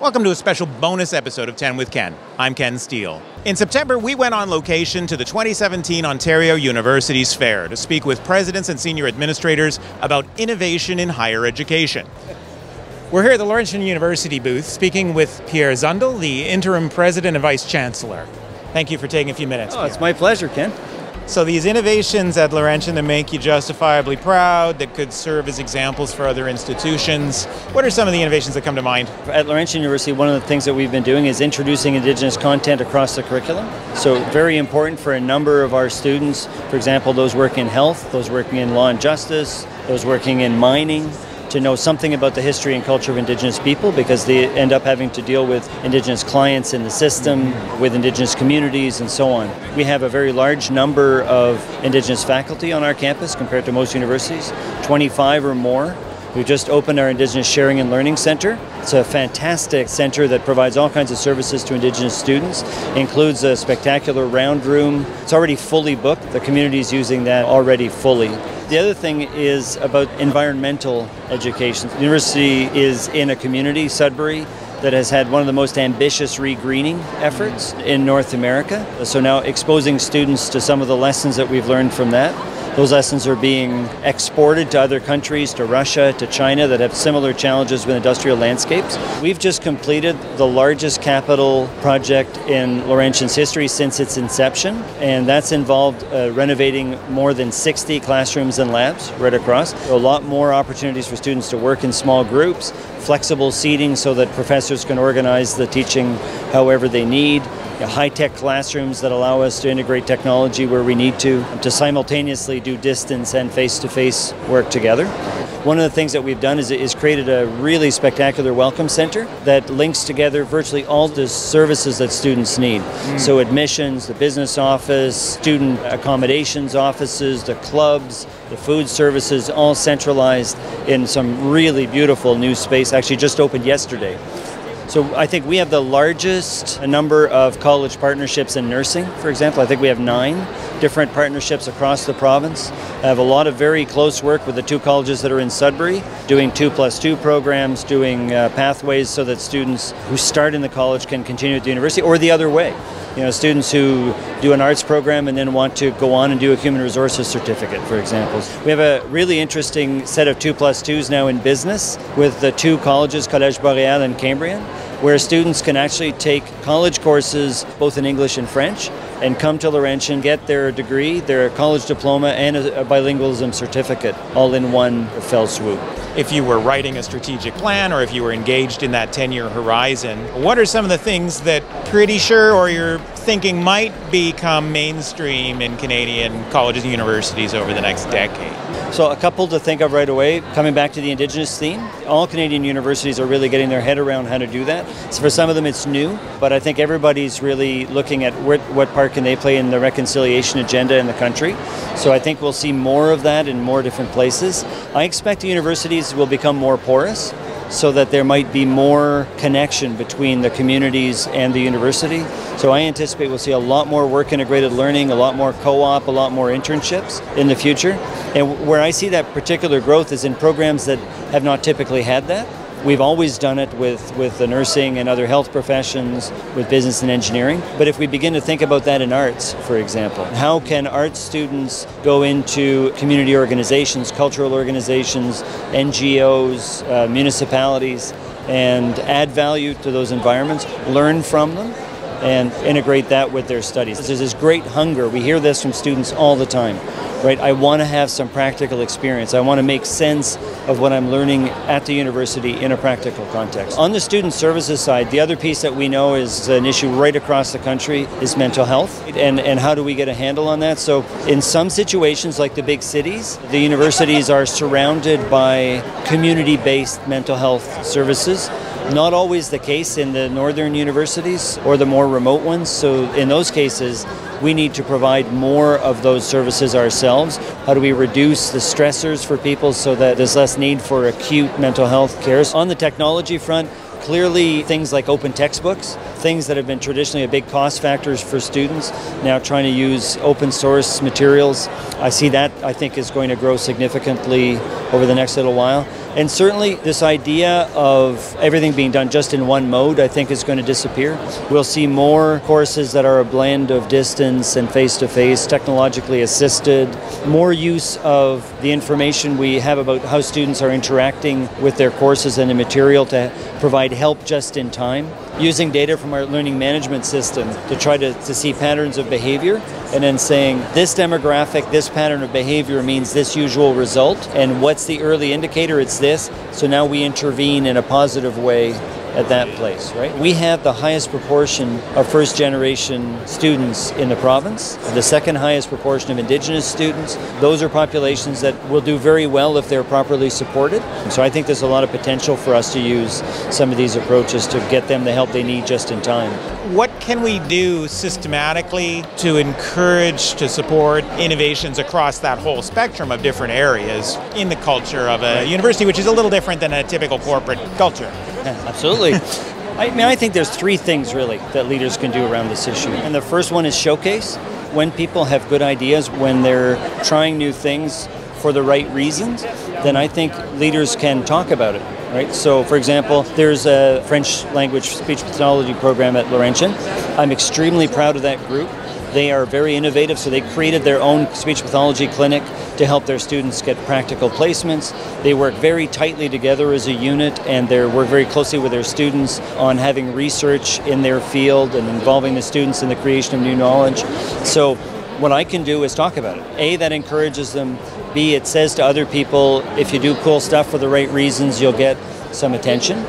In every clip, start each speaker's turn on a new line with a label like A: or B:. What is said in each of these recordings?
A: Welcome to a special bonus episode of 10 with Ken. I'm Ken Steele. In September, we went on location to the 2017 Ontario University's Fair to speak with presidents and senior administrators about innovation in higher education. We're here at the Laurentian University booth speaking with Pierre Zundel, the Interim President and Vice Chancellor. Thank you for taking a few minutes.
B: Oh, it's my pleasure, Ken.
A: So these innovations at Laurention that make you justifiably proud, that could serve as examples for other institutions, what are some of the innovations that come to mind?
B: At Laurentian University, one of the things that we've been doing is introducing Indigenous content across the curriculum. So very important for a number of our students, for example, those working in health, those working in law and justice, those working in mining, to know something about the history and culture of Indigenous people, because they end up having to deal with Indigenous clients in the system, with Indigenous communities and so on. We have a very large number of Indigenous faculty on our campus compared to most universities, 25 or more. We've just opened our Indigenous Sharing and Learning Centre. It's a fantastic centre that provides all kinds of services to Indigenous students. It includes a spectacular round room. It's already fully booked. The community is using that already fully. The other thing is about environmental education. The university is in a community, Sudbury, that has had one of the most ambitious regreening efforts in North America. So now exposing students to some of the lessons that we've learned from that. Those lessons are being exported to other countries, to Russia, to China, that have similar challenges with industrial landscapes. We've just completed the largest capital project in Laurention's history since its inception, and that's involved renovating more than 60 classrooms and labs right across. A lot more opportunities for students to work in small groups, flexible seating so that professors can organize the teaching however they need, high-tech classrooms that allow us to integrate technology where we need to simultaneously do distance and face-to-face work together. One of the things that we've done is created a really spectacular welcome center that links together virtually all the services that students need. So admissions, the business office, student accommodations offices, the clubs, the food services, all centralized in some really beautiful new space, actually just opened yesterday. So I think we have the largest number of college partnerships in nursing, for example. I think we have 9 different partnerships across the province. I have a lot of very close work with the 2 colleges that are in Sudbury, doing 2+2 programs, doing pathways so that students who start in the college can continue at the university, or the other way. You know, students who do an arts program and then want to go on and do a human resources certificate, for example. We have a really interesting set of 2+2s now in business with the 2 colleges, Collège, Boréal and Cambrian, where students can actually take college courses both in English and French and come to Laurention, get their degree, their college diploma and a bilingualism certificate all in one fell swoop.
A: If you were writing a strategic plan or if you were engaged in that 10-year horizon, what are some of the things that pretty sure or you're thinking might become mainstream in Canadian colleges and universities over the next decade?
B: So a couple to think of right away, coming back to the Indigenous theme. All Canadian universities are really getting their head around how to do that. So for some of them it's new, but I think everybody's really looking at what part can they play in the reconciliation agenda in the country. So I think we'll see more of that in more different places. I expect the universities will become more porous, so that there might be more connection between the communities and the university. So I anticipate we'll see a lot more work-integrated learning, a lot more co-op, a lot more internships in the future. And where I see that particular growth is in programs that have not typically had that. We've always done it with the nursing and other health professions, with business and engineering. But if we begin to think about that in arts, for example, how can arts students go into community organizations, cultural organizations, NGOs, municipalities, and add value to those environments, learn from them, and integrate that with their studies. There's this great hunger. We hear this from students all the time. Right? I want to have some practical experience. I want to make sense of what I'm learning at the university in a practical context. On the student services side, the other piece that we know is an issue right across the country is mental health. And how do we get a handle on that? So in some situations like the big cities, the universities are surrounded by community-based mental health services. Not always the case in the northern universities or the more remote ones. So in those cases, we need to provide more of those services ourselves. How do we reduce the stressors for people so that there's less need for acute mental health care? On the technology front, clearly things like open textbooks, things that have been traditionally a big cost factors for students, now trying to use open source materials. I see that, I think, is going to grow significantly over the next little while. And certainly this idea of everything being done just in one mode, I think, is going to disappear. We'll see more courses that are a blend of distance and face-to-face, technologically assisted, more use of the information we have about how students are interacting with their courses and the material to provide help just in time, using data from our learning management system to try to see patterns of behavior, and then saying this demographic, this pattern of behavior means this usual result, and what's the early indicator? It's this, so now we intervene in a positive way at that place, right? We have the highest proportion of first-generation students in the province, the second highest proportion of Indigenous students. Those are populations that will do very well if they're properly supported. So I think there's a lot of potential for us to use some of these approaches to get them the help they need just in time.
A: What can we do systematically to encourage, to support innovations across that whole spectrum of different areas in the culture of a university, which is a little different than a typical corporate culture?
B: Yeah, absolutely. I think there's three things really that leaders can do around this issue. And the first one is showcase. When people have good ideas, when they're trying new things for the right reasons, then I think leaders can talk about it, right? So for example, there's a French language speech pathology program at Laurention. I'm extremely proud of that group. They are very innovative, so they created their own speech pathology clinic to help their students get practical placements. They work very tightly together as a unit, and they work very closely with their students on having research in their field and involving the students in the creation of new knowledge. So what I can do is talk about it. A, that encourages them. B, it says to other people, if you do cool stuff for the right reasons, you'll get some attention.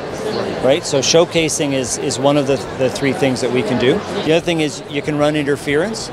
B: Right? So showcasing is one of the three things that we can do. The other thing is you can run interference.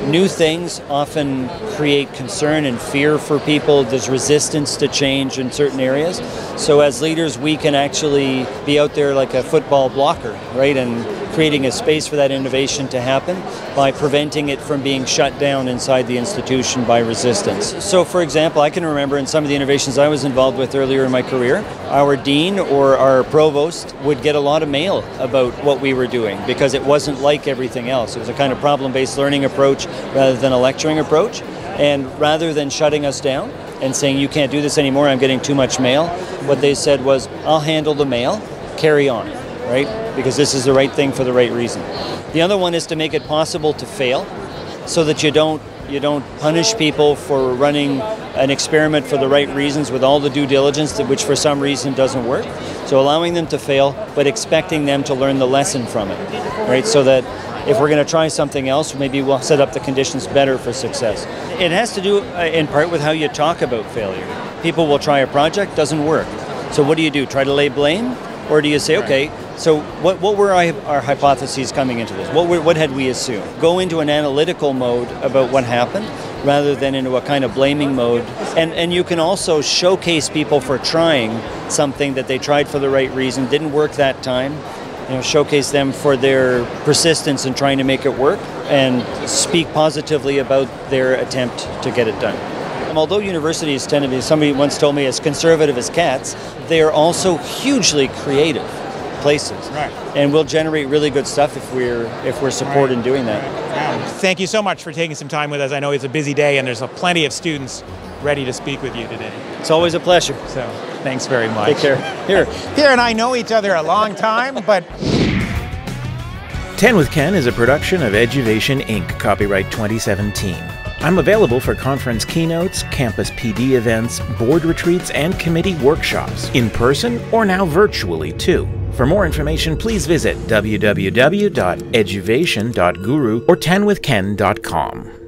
B: New things often create concern and fear for people. There's resistance to change in certain areas. So as leaders, we can actually be out there like a football blocker, right? And creating a space for that innovation to happen by preventing it from being shut down inside the institution by resistance. So for example, I can remember in some of the innovations I was involved with earlier in my career, our dean or our provost would get a lot of mail about what we were doing because it wasn't like everything else. It was a kind of problem-based learning approach rather than a lecturing approach. And rather than shutting us down and saying, you can't do this anymore, I'm getting too much mail, what they said was, I'll handle the mail, carry on, right? Because this is the right thing for the right reason. The other one is to make it possible to fail so that you don't punish people for running an experiment for the right reasons with all the due diligence which for some reason doesn't work. So allowing them to fail, but expecting them to learn the lesson from it, right? So that if we're going to try something else, maybe we'll set up the conditions better for success. It has to do in part with how you talk about failure. People will try a project, doesn't work. So what do? Try to lay blame? Or do you say, okay, so what were our hypotheses coming into this? What had we assumed? Go into an analytical mode about what happened rather than into a kind of blaming mode. And you can also showcase people for trying something that they tried for the right reason, didn't work that time. Showcase them for their persistence in trying to make it work and speak positively about their attempt to get it done. Although universities tend to be, somebody once told me, as conservative as cats, they are also hugely creative places. Right. And we'll generate really good stuff if we're supported in doing that.
A: Right. Thank you so much for taking some time with us. I know it's a busy day and there's plenty of students ready to speak with you today.
B: It's always a pleasure.
A: So thanks very much.
B: Take care. Here.
A: Pierre and I know each other a long time, but
C: 10 with Ken is a production of Eduvation Inc., copyright 2017. I'm available for conference keynotes, campus PD events, board retreats, and committee workshops, in person or now virtually too. For more information, please visit www.eduvation.guru or 10withken.com.